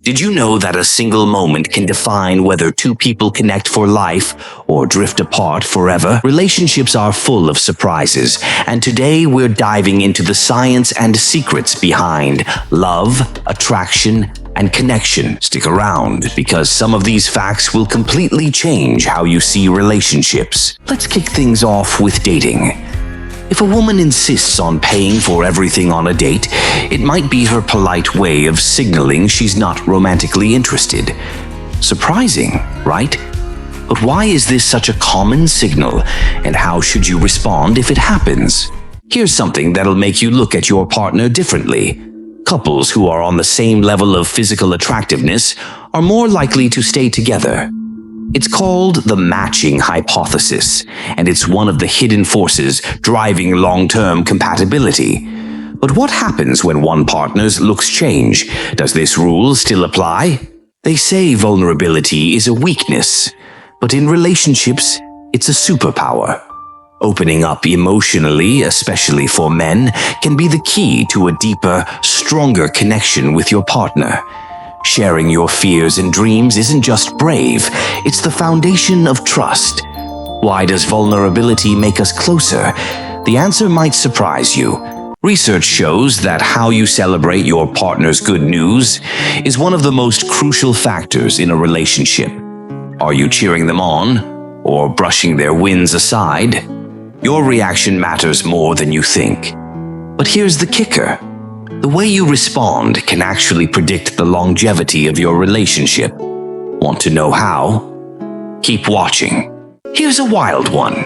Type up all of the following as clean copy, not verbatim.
Did you know that a single moment can define whether two people connect for life or drift apart forever? Relationships are full of surprises, and today we're diving into the science and secrets behind love, attraction, and connection. Stick around, because some of these facts will completely change how you see relationships. Let's kick things off with dating. If a woman insists on paying for everything on a date, it might be her polite way of signaling she's not romantically interested. Surprising, right? But why is this such a common signal, and how should you respond if it happens? Here's something that'll make you look at your partner differently. Couples who are on the same level of physical attractiveness are more likely to stay together. It's called the matching hypothesis, and it's one of the hidden forces driving long-term compatibility. But what happens when one partner's looks change? Does this rule still apply? They say vulnerability is a weakness, but in relationships, it's a superpower. Opening up emotionally, especially for men, can be the key to a deeper, stronger connection with your partner. Sharing your fears and dreams isn't just brave, it's the foundation of trust. Why does vulnerability make us closer? The answer might surprise you. Research shows that how you celebrate your partner's good news is one of the most crucial factors in a relationship. Are you cheering them on or brushing their wins aside? Your reaction matters more than you think. But here's the kicker. The way you respond can actually predict the longevity of your relationship. Want to know how? Keep watching. Here's a wild one.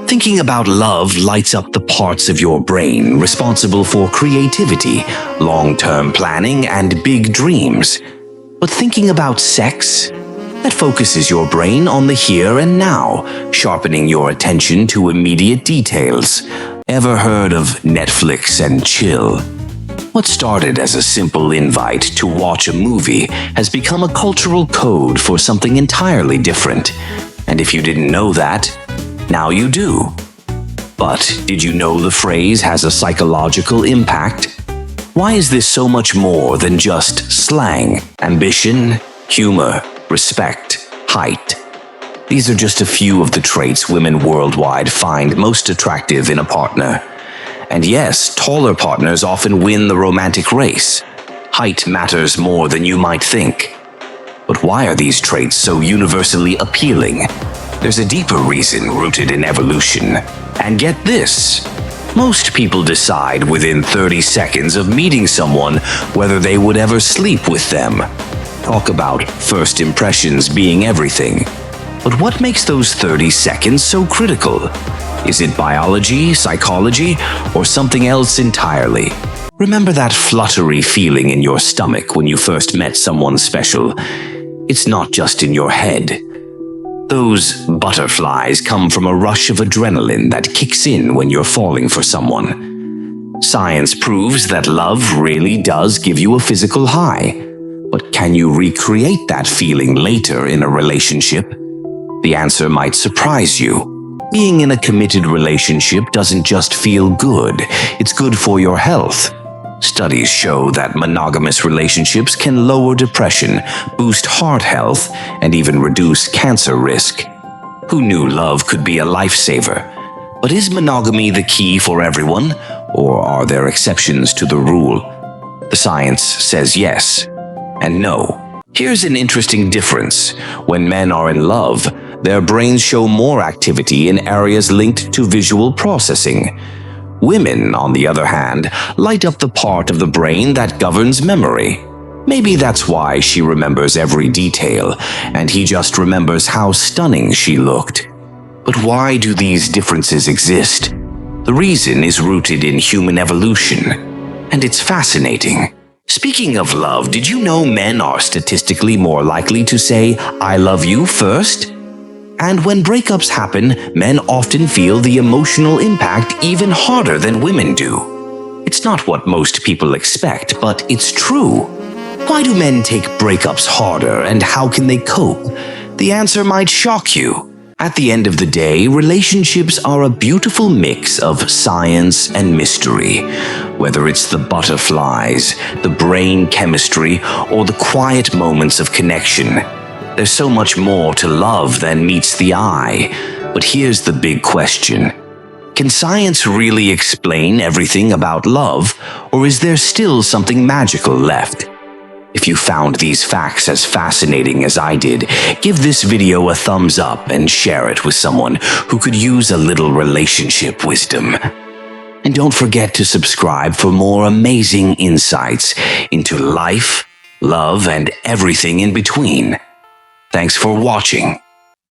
Thinking about love lights up the parts of your brain responsible for creativity, long-term planning, and big dreams. But thinking about sex? That focuses your brain on the here and now, sharpening your attention to immediate details. Ever heard of Netflix and chill? What started as a simple invite to watch a movie has become a cultural code for something entirely different. And if you didn't know that, now you do. But did you know the phrase has a psychological impact? Why is this so much more than just slang? Ambition, humor, respect, height. These are just a few of the traits women worldwide find most attractive in a partner. And yes, taller partners often win the romantic race. Height matters more than you might think. But why are these traits so universally appealing? There's a deeper reason rooted in evolution. And get this, most people decide within 30 seconds of meeting someone whether they would ever sleep with them. Talk about first impressions being everything. But what makes those 30 seconds so critical? Is it biology, psychology, or something else entirely? Remember that fluttery feeling in your stomach when you first met someone special? It's not just in your head. Those butterflies come from a rush of adrenaline that kicks in when you're falling for someone. Science proves that love really does give you a physical high. But can you recreate that feeling later in a relationship? The answer might surprise you. Being in a committed relationship doesn't just feel good, it's good for your health. Studies show that monogamous relationships can lower depression, boost heart health, and even reduce cancer risk. Who knew love could be a lifesaver? But is monogamy the key for everyone, or are there exceptions to the rule? The science says yes and no. Here's an interesting difference. When men are in love, their brains show more activity in areas linked to visual processing. Women, on the other hand, light up the part of the brain that governs memory. Maybe that's why she remembers every detail, and he just remembers how stunning she looked. But why do these differences exist? The reason is rooted in human evolution, and it's fascinating. Speaking of love, did you know men are statistically more likely to say, "I love you" first? And when breakups happen, men often feel the emotional impact even harder than women do. It's not what most people expect, but it's true. Why do men take breakups harder, and how can they cope? The answer might shock you. At the end of the day, relationships are a beautiful mix of science and mystery. Whether it's the butterflies, the brain chemistry, or the quiet moments of connection, there's so much more to love than meets the eye. But here's the big question. Can science really explain everything about love, or is there still something magical left? If you found these facts as fascinating as I did, give this video a thumbs up and share it with someone who could use a little relationship wisdom. And don't forget to subscribe for more amazing insights into life, love, and everything in between. Thanks for watching.